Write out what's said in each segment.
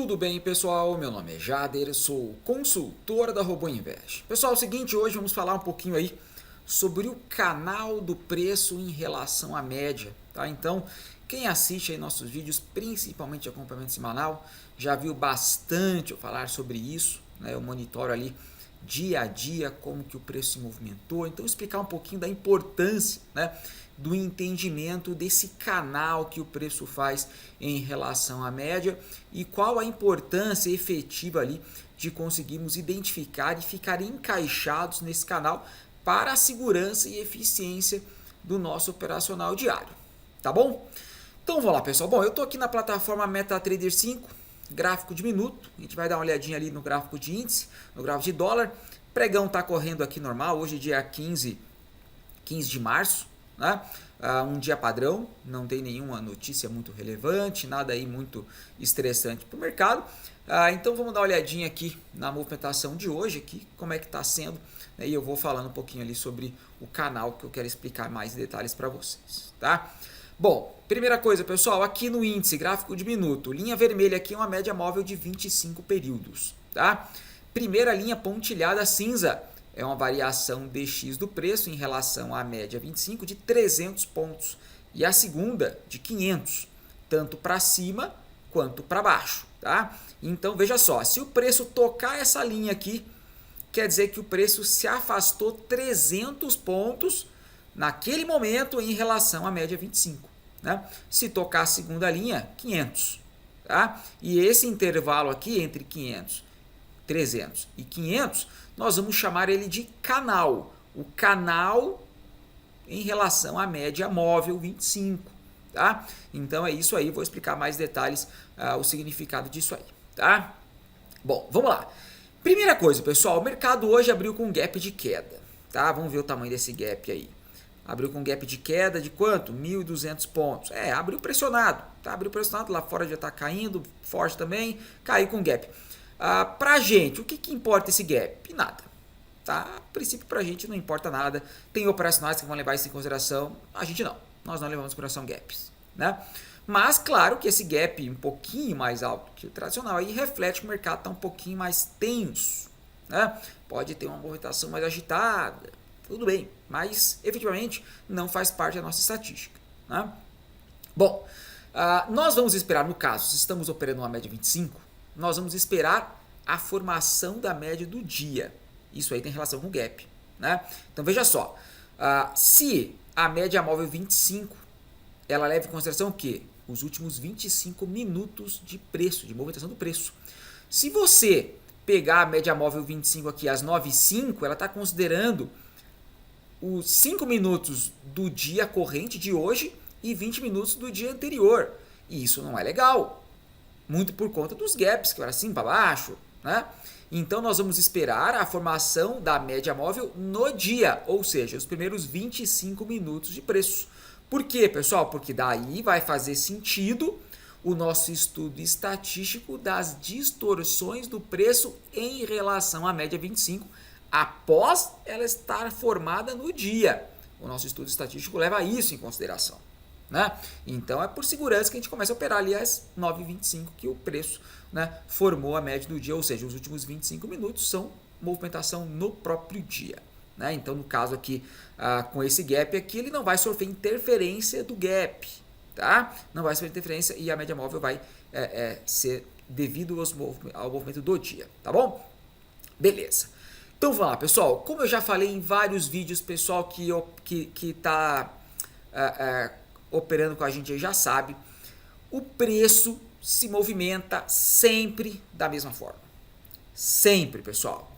Tudo bem, pessoal? Meu nome é Jader, sou consultor da Robô Invest. Pessoal, é o seguinte, hoje vamos falar um pouquinho aí sobre o canal do preço em relação à média, tá? Então, quem assiste aí nossos vídeos, principalmente acompanhamento semanal, já viu bastante eu falar sobre isso, né? Eu monitoro ali dia a dia como que o preço se movimentou, então explicar um pouquinho da importância, né, do entendimento desse canal que o preço faz em relação à média e qual a importância efetiva ali de conseguirmos identificar e ficar encaixados nesse canal para a segurança e eficiência do nosso operacional diário, tá bom? Então vamos lá, pessoal. Bom, eu estou aqui na plataforma MetaTrader 5, gráfico de minuto, a gente vai dar uma olhadinha ali no gráfico de índice, no gráfico de dólar. Pregão está correndo aqui normal, hoje dia 15 de março, né? Um dia padrão, não tem nenhuma notícia muito relevante, nada aí muito estressante para o mercado. Então vamos dar uma olhadinha aqui na movimentação de hoje, aqui, como é que está sendo, né? E eu vou falando um pouquinho ali sobre o canal que eu quero explicar mais detalhes para vocês, tá? Bom, primeira coisa, pessoal, aqui no índice, gráfico de minuto, linha vermelha aqui é uma média móvel de 25 períodos, tá? Primeira linha pontilhada cinza é uma variação DX do preço em relação à média 25 de 300 pontos e a segunda de 500, tanto para cima quanto para baixo, tá? Então veja só, se o preço tocar essa linha aqui, quer dizer que o preço se afastou 300 pontos naquele momento em relação à média 25. Né? Se tocar a segunda linha, 500. Tá? E esse intervalo aqui entre 500, 300 e 500, nós vamos chamar ele de canal. O canal em relação à média móvel 25. Tá? Então é isso aí, vou explicar mais detalhes, o significado disso aí. Tá? Bom, vamos lá. Primeira coisa, pessoal, o mercado hoje abriu com gap de queda. Tá? Vamos ver o tamanho desse gap aí. Abriu com gap de queda de quanto? 1.200 pontos. Abriu pressionado. Tá? Abriu pressionado, lá fora já está caindo, forte também, caiu com gap. Pra gente, o que importa esse gap? Nada. Tá? A princípio, pra gente não importa nada. Tem operacionais que vão levar isso em consideração. A gente não. Nós não levamos em consideração gaps. Né? Mas, claro que esse gap um pouquinho mais alto que o tradicional aí reflete que o mercado está um pouquinho mais tenso. Né? Pode ter uma movimentação mais agitada. Tudo bem, mas efetivamente não faz parte da nossa estatística. Né? Bom, nós vamos esperar, no caso, se estamos operando uma média 25, nós vamos esperar a formação da média do dia. Isso aí tem relação com o gap. Né? Então veja só, se a média móvel 25, ela leva em consideração o quê? Os últimos 25 minutos de preço, de movimentação do preço. Se você pegar a média móvel 25 aqui às 9h05, ela está considerando os 5 minutos do dia corrente de hoje e 20 minutos do dia anterior. E isso não é legal. Muito por conta dos gaps, que era assim para baixo. Né? Então nós vamos esperar a formação da média móvel no dia, ou seja, os primeiros 25 minutos de preço. Por quê, pessoal? Porque daí vai fazer sentido o nosso estudo estatístico das distorções do preço em relação à média 25, após ela estar formada no dia. O nosso estudo estatístico leva isso em consideração. Né? Então é por segurança que a gente começa a operar ali às 9h25 que o preço, né, formou a média do dia, ou seja, os últimos 25 minutos são movimentação no próprio dia. Né? Então no caso aqui, com esse gap aqui, ele não vai sofrer interferência do gap. Tá? Não vai sofrer interferência e a média móvel vai ser devido ao movimento do dia. Tá bom? Beleza. Então vamos lá, pessoal. Como eu já falei em vários vídeos, pessoal que está operando com a gente aí já sabe, o preço se movimenta sempre da mesma forma. Sempre, pessoal.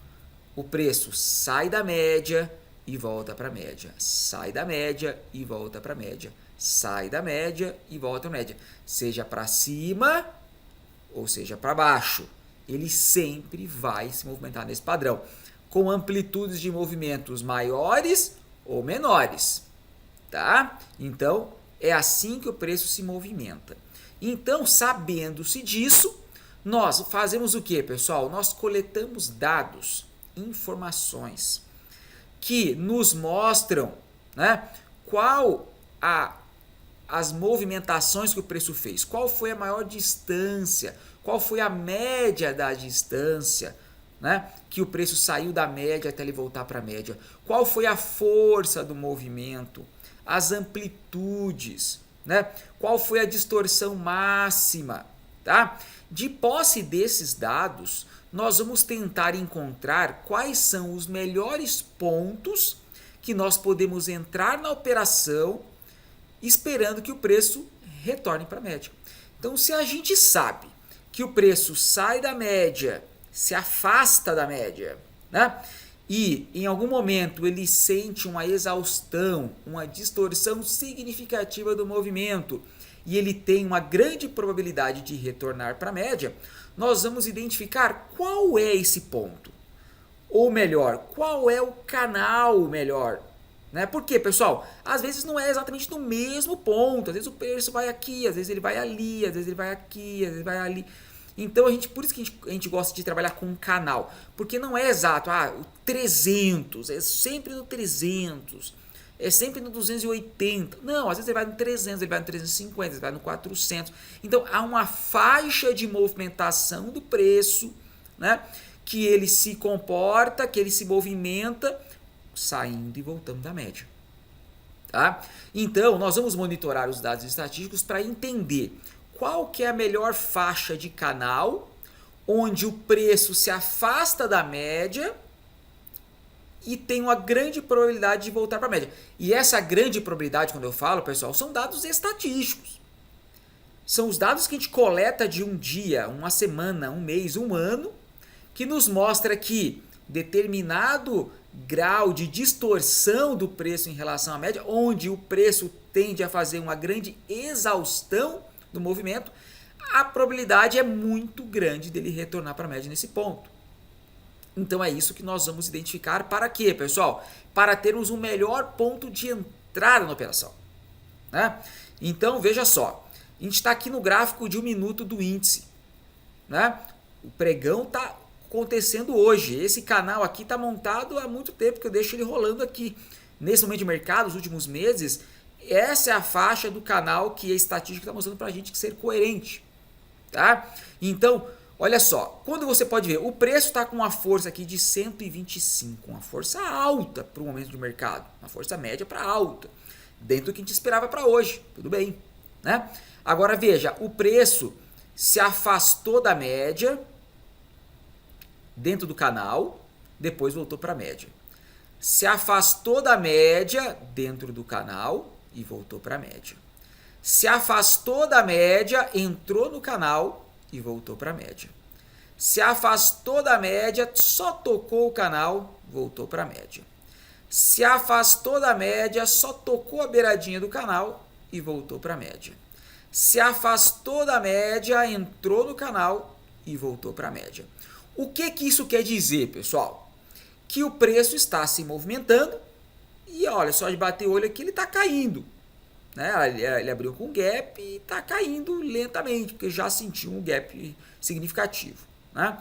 O preço sai da média e volta para a média. Sai da média e volta para a média. Sai da média e volta para a média. Seja para cima ou seja para baixo. Ele sempre vai se movimentar nesse padrão, com amplitudes de movimentos maiores ou menores, tá? Então, é assim que o preço se movimenta. Então, sabendo-se disso, nós fazemos o que, pessoal? Nós coletamos dados, informações, que nos mostram, né, as movimentações que o preço fez, qual foi a maior distância, qual foi a média da distância, né, que o preço saiu da média até ele voltar para a média, qual foi a força do movimento, as amplitudes, né, qual foi a distorção máxima, tá? De posse desses dados, nós vamos tentar encontrar quais são os melhores pontos que nós podemos entrar na operação esperando que o preço retorne para a média. Então, se a gente sabe que o preço sai da média, se afasta da média, né? E em algum momento ele sente uma exaustão, uma distorção significativa do movimento e ele tem uma grande probabilidade de retornar para a média, nós vamos identificar qual é esse ponto. Ou melhor, qual é o canal melhor. Né? Por quê, pessoal? Às vezes não é exatamente no mesmo ponto. Às vezes o preço vai aqui, às vezes ele vai ali, às vezes ele vai aqui, às vezes vai ali. Então, por isso que a gente gosta de trabalhar com um canal. Porque não é exato, o 300, é sempre no 300, é sempre no 280. Não, às vezes ele vai no 300, ele vai no 350, ele vai no 400. Então, há uma faixa de movimentação do preço, né? Que ele se comporta, que ele se movimenta, saindo e voltando da média. Tá? Então, nós vamos monitorar os dados estatísticos para entender qual que é a melhor faixa de canal onde o preço se afasta da média e tem uma grande probabilidade de voltar para a média. E essa grande probabilidade, quando eu falo, pessoal, são dados estatísticos. São os dados que a gente coleta de um dia, uma semana, um mês, um ano, que nos mostra que determinado grau de distorção do preço em relação à média, onde o preço tende a fazer uma grande exaustão do movimento, a probabilidade é muito grande dele retornar para a média nesse ponto. Então é isso que nós vamos identificar para quê, pessoal? Para termos um melhor ponto de entrada na operação. Né? Então veja só, a gente está aqui no gráfico de 1 minuto do índice. Né? O pregão está acontecendo hoje. Esse canal aqui está montado há muito tempo, que eu deixo ele rolando aqui. Nesse momento de mercado, nos últimos meses, essa é a faixa do canal que a estatística está mostrando para a gente ser coerente. Tá? Então, olha só, quando você pode ver, o preço está com uma força aqui de 125, uma força alta para o momento de mercado, uma força média para alta, dentro do que a gente esperava para hoje, tudo bem. Né? Agora veja, o preço se afastou da média, dentro do canal, depois voltou para a média. Se afastou da média dentro do canal e voltou para a média. Se afastou da média, entrou no canal e voltou para a média. Se afastou da média, só tocou o canal, voltou para a média. Se afastou da média, só tocou a beiradinha do canal e voltou para a média. Se afastou da média, entrou no canal e voltou para a média. O que isso quer dizer, pessoal? Que o preço está se movimentando e olha, só de bater o olho aqui ele está caindo. Né? Ele abriu com gap e está caindo lentamente, porque já sentiu um gap significativo. Né?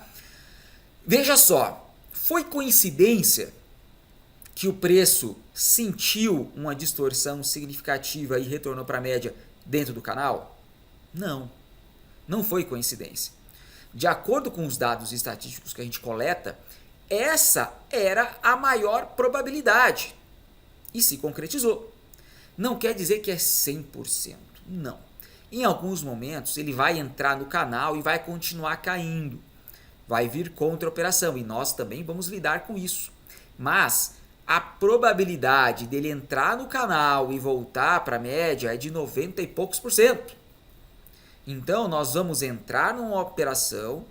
Veja só, foi coincidência que o preço sentiu uma distorção significativa e retornou para a média dentro do canal? Não, não foi coincidência. De acordo com os dados estatísticos que a gente coleta, essa era a maior probabilidade e se concretizou. Não quer dizer que é 100%, não. Em alguns momentos ele vai entrar no canal e vai continuar caindo, vai vir contra-operação e nós também vamos lidar com isso. Mas a probabilidade dele entrar no canal e voltar para a média é de 90 e poucos por cento. Então, nós vamos entrar numa operação,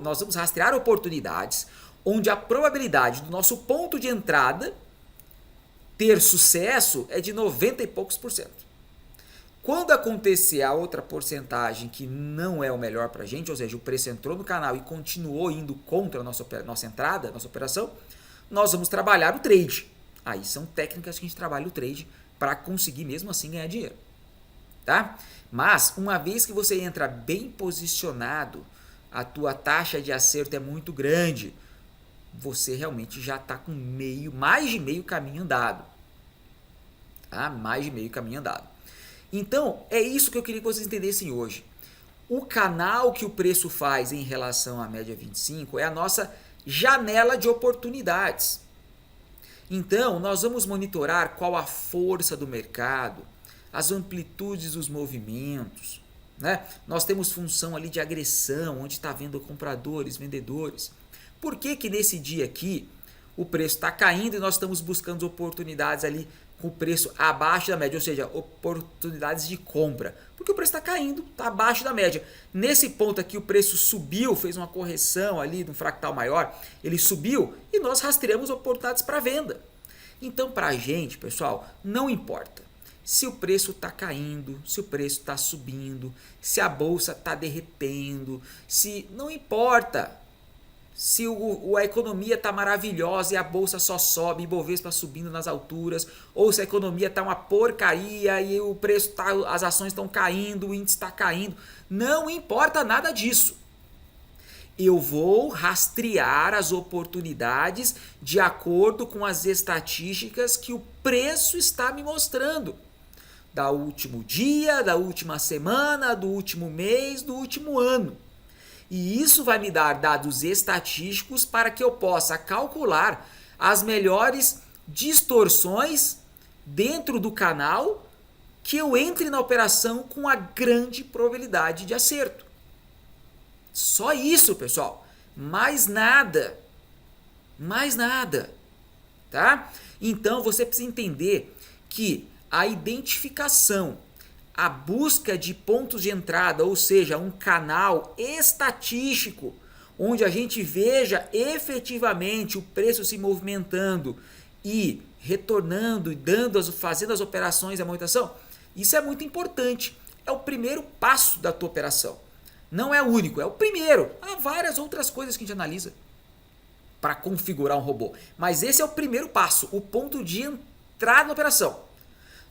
nós vamos rastrear oportunidades onde a probabilidade do nosso ponto de entrada ter sucesso é de 90 e poucos por cento. Quando acontecer a outra porcentagem que não é o melhor para a gente, ou seja, o preço entrou no canal e continuou indo contra a nossa entrada, nossa operação, nós vamos trabalhar o trade. Aí são técnicas que a gente trabalha o trade para conseguir mesmo assim ganhar dinheiro. Tá? Mas uma vez que você entra bem posicionado, a tua taxa de acerto é muito grande, você realmente já está com mais de meio caminho andado. Tá? Mais de meio caminho andado. Então, é isso que eu queria que vocês entendessem hoje. O canal que o preço faz em relação à média 25 é a nossa janela de oportunidades. Então, nós vamos monitorar qual a força do mercado, as amplitudes dos movimentos, né? Nós temos função ali de agressão, onde está vendo compradores, vendedores. Por que que nesse dia aqui o preço está caindo e nós estamos buscando oportunidades ali com o preço abaixo da média, ou seja, oportunidades de compra? Porque o preço está caindo, está abaixo da média. Nesse ponto aqui o preço subiu, fez uma correção ali num fractal maior, ele subiu e nós rastreamos oportunidades para venda. Então, para a gente, pessoal, não importa se o preço está caindo, se o preço está subindo, se a bolsa está derretendo, não importa se a economia está maravilhosa e a bolsa só sobe, Ibovespa subindo nas alturas, ou se a economia está uma porcaria e o preço as ações estão caindo, o índice está caindo, não importa nada disso. Eu vou rastrear as oportunidades de acordo com as estatísticas que o preço está me mostrando. Da último dia, da última semana, do último mês, do último ano. E isso vai me dar dados estatísticos para que eu possa calcular as melhores distorções dentro do canal que eu entre na operação com a grande probabilidade de acerto. Só isso, pessoal. Mais nada. Mais nada. Tá? Então você precisa entender que a identificação, a busca de pontos de entrada, ou seja, um canal estatístico, onde a gente veja efetivamente o preço se movimentando e retornando e fazendo as operações de movimentação, isso é muito importante. É o primeiro passo da tua operação. Não é o único, é o primeiro. Há várias outras coisas que a gente analisa para configurar um robô. Mas esse é o primeiro passo, o ponto de entrada na operação.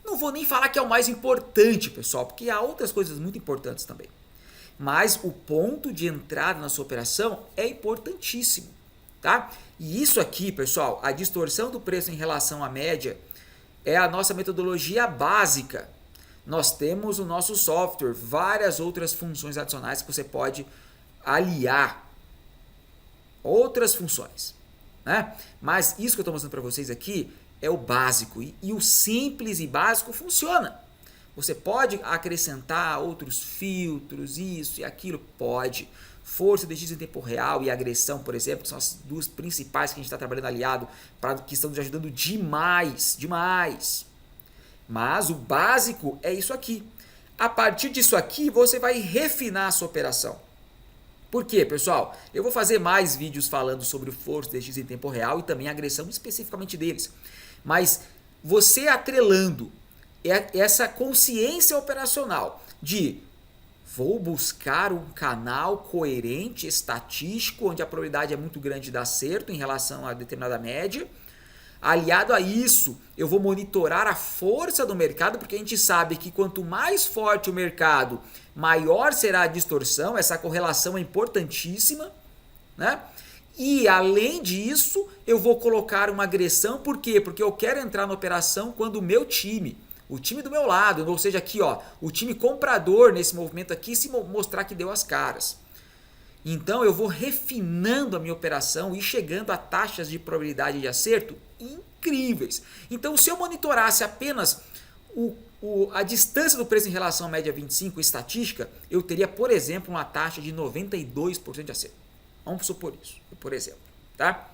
Não vou nem falar que é o mais importante, pessoal, porque há outras coisas muito importantes também. Mas o ponto de entrada na sua operação é importantíssimo, tá? E isso aqui, pessoal, a distorção do preço em relação à média é a nossa metodologia básica. Nós temos o nosso software, várias outras funções adicionais que você pode aliar. Outras funções, né? Mas isso que eu estou mostrando para vocês aqui é o básico e o simples e básico funciona. Você pode acrescentar outros filtros, isso e aquilo, pode. Força de X em tempo real e agressão, por exemplo, que são as duas principais que a gente está trabalhando aliado, que estão nos ajudando demais, demais. Mas o básico é isso aqui. A partir disso aqui, você vai refinar a sua operação. Por quê, pessoal? Eu vou fazer mais vídeos falando sobre o força de X em tempo real e também a agressão especificamente deles. Mas você atrelando essa consciência operacional de vou buscar um canal coerente, estatístico, onde a probabilidade é muito grande de dar certo em relação a determinada média. Aliado a isso, eu vou monitorar a força do mercado, porque a gente sabe que quanto mais forte o mercado, maior será a distorção, essa correlação é importantíssima, né? E além disso, eu vou colocar uma agressão, por quê? Porque eu quero entrar na operação quando o meu time, o time do meu lado, ou seja, aqui ó, o time comprador nesse movimento aqui se mostrar que deu as caras. Então eu vou refinando a minha operação e chegando a taxas de probabilidade de acerto incríveis. Então se eu monitorasse apenas a distância do preço em relação à média 25 estatística, eu teria, por exemplo, uma taxa de 92% de acerto. Vamos supor isso, por exemplo, tá?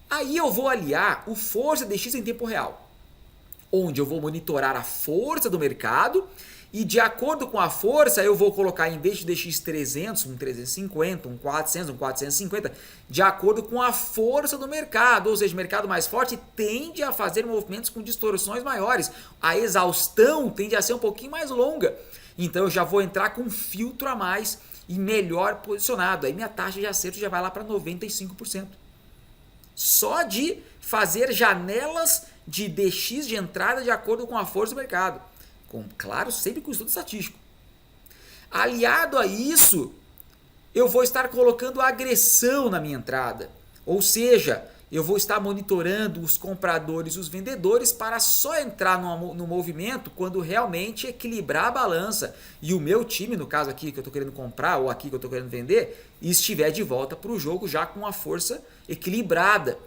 Aí eu vou aliar o força de X em tempo real, onde eu vou monitorar a força do mercado e de acordo com a força eu vou colocar, em vez de DX 300, um 350, um 400, um 450, de acordo com a força do mercado, ou seja, o mercado mais forte tende a fazer movimentos com distorções maiores, a exaustão tende a ser um pouquinho mais longa, então eu já vou entrar com um filtro a mais e melhor posicionado, aí minha taxa de acerto já vai lá para 95%. Só de fazer janelas de DX de entrada de acordo com a força do mercado. Claro, sempre com estudo estatístico. Aliado a isso, eu vou estar colocando agressão na minha entrada. Ou seja, eu vou estar monitorando os compradores e os vendedores para só entrar no movimento quando realmente equilibrar a balança e o meu time, no caso aqui que eu estou querendo comprar ou aqui que eu estou querendo vender, estiver de volta para o jogo já com a força equilibrada.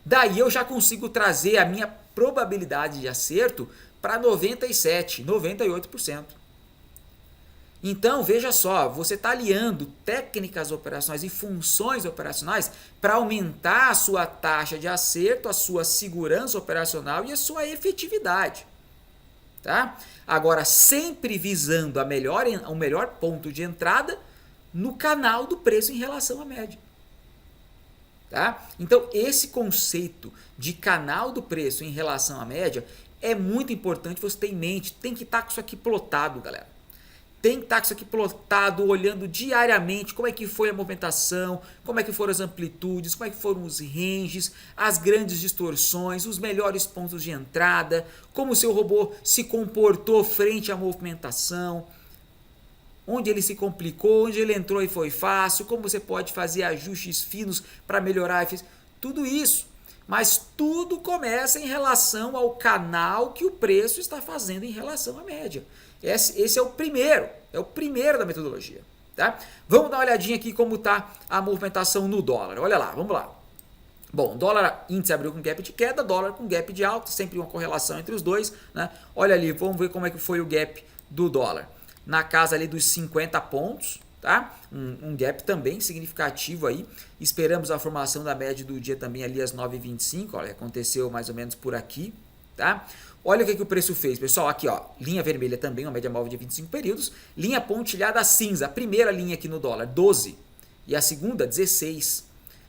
Daí eu já consigo trazer a minha probabilidade de acerto para 97%, 98%. Então, veja só, você está aliando técnicas operacionais e funções operacionais para aumentar a sua taxa de acerto, a sua segurança operacional e a sua efetividade. Tá? Agora, sempre visando o melhor ponto de entrada no canal do preço em relação à média. Tá? Então, esse conceito de canal do preço em relação à média é muito importante você ter em mente. Tem que estar com isso aqui plotado, galera. Tem que estar com isso aqui plotado, olhando diariamente como é que foi a movimentação, como é que foram as amplitudes, como é que foram os ranges, as grandes distorções, os melhores pontos de entrada, como o seu robô se comportou frente à movimentação, onde ele se complicou, onde ele entrou e foi fácil, como você pode fazer ajustes finos para melhorar a eficiência, tudo isso. Mas tudo começa em relação ao canal que o preço está fazendo em relação à média. Esse é o primeiro da metodologia. Tá? Vamos dar uma olhadinha aqui como está a movimentação no dólar. Olha lá, vamos lá. Bom, dólar índice abriu com gap de queda, dólar com gap de alta, sempre uma correlação entre os dois. Né? Olha ali, vamos ver como é que foi o gap do dólar. Na casa ali dos 50 pontos. Tá? Um gap também significativo aí. Esperamos a formação da média do dia também ali às 9h25. Olha, aconteceu mais ou menos por aqui. Tá? Olha o que o preço fez, pessoal. Aqui, ó, linha vermelha também, uma média móvel de 25 períodos. Linha pontilhada cinza, a primeira linha aqui no dólar, 12. E a segunda, 16.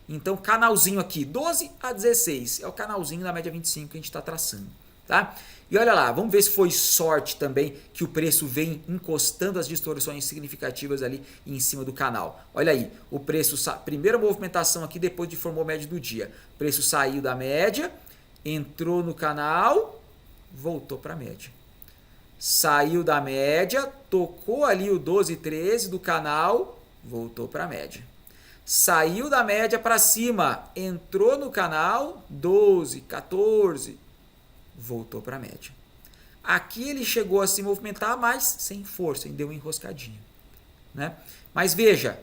Então, canalzinho aqui, 12 a 16. É o canalzinho da média 25 que a gente está traçando. Tá? E olha lá, vamos ver se foi sorte também que o preço vem encostando as distorções significativas ali em cima do canal. Olha aí, o preço, primeira movimentação aqui depois de formou a média do dia. O preço saiu da média, entrou no canal, voltou para a média. Saiu da média, tocou ali o 12, 13 do canal, voltou para a média. Saiu da média para cima, entrou no canal, 12, 14, voltou para a média. Aqui ele chegou a se movimentar, mas sem força, deu uma enroscadinha. Né? Mas veja,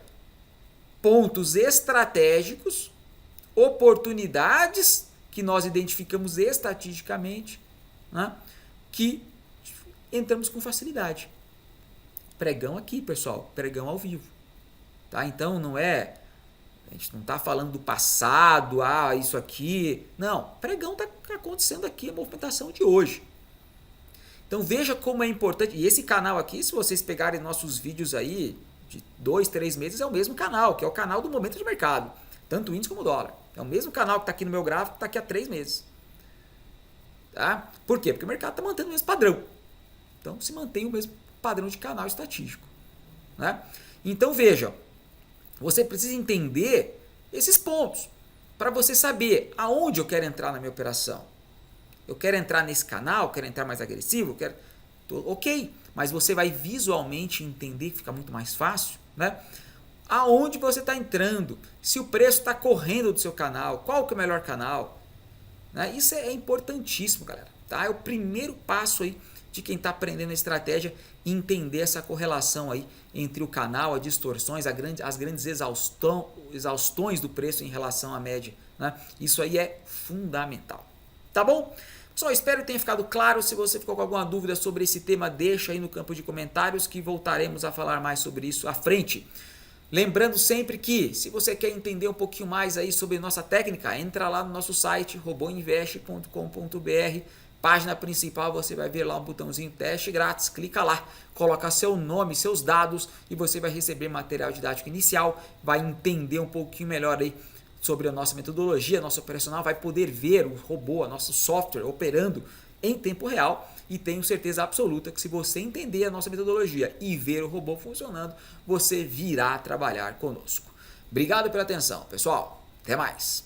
pontos estratégicos, oportunidades que nós identificamos estatisticamente, né? Que entramos com facilidade. Pregão aqui, pessoal, pregão ao vivo. Tá? Então não é... A gente não está falando do passado, isso aqui. Não, pregão está acontecendo aqui, a movimentação de hoje. Então veja como é importante. E esse canal aqui, se vocês pegarem nossos vídeos aí de 2, 3 meses, é o mesmo canal, que é o canal do momento de mercado. Tanto o índice como o dólar. É o mesmo canal que está aqui no meu gráfico, está aqui há 3 meses. Tá? Por quê? Porque o mercado está mantendo o mesmo padrão. Então se mantém o mesmo padrão de canal estatístico. Né? Então veja. Você precisa entender esses pontos para você saber aonde eu quero entrar na minha operação. Eu quero entrar nesse canal, quero entrar mais agressivo, ok, mas você vai visualmente entender que fica muito mais fácil, né? Aonde você está entrando, se o preço está correndo do seu canal, qual que é o melhor canal. Né? Isso é importantíssimo, galera. Tá? É o primeiro passo aí de quem está aprendendo a estratégia, entender essa correlação aí entre o canal, as distorções, as grandes exaustões do preço em relação à média. Né? Isso aí é fundamental. Tá bom? Pessoal, espero que tenha ficado claro. Se você ficou com alguma dúvida sobre esse tema, deixa aí no campo de comentários que voltaremos a falar mais sobre isso à frente. Lembrando sempre que, se você quer entender um pouquinho mais aí sobre nossa técnica, entra lá no nosso site roboinvest.com.br. Página principal, você vai ver lá um botãozinho teste grátis, clica lá, coloca seu nome, seus dados e você vai receber material didático inicial, vai entender um pouquinho melhor aí sobre a nossa metodologia, nosso operacional, vai poder ver o robô, nosso software operando em tempo real e tenho certeza absoluta que se você entender a nossa metodologia e ver o robô funcionando, você virá trabalhar conosco. Obrigado pela atenção, pessoal. Até mais.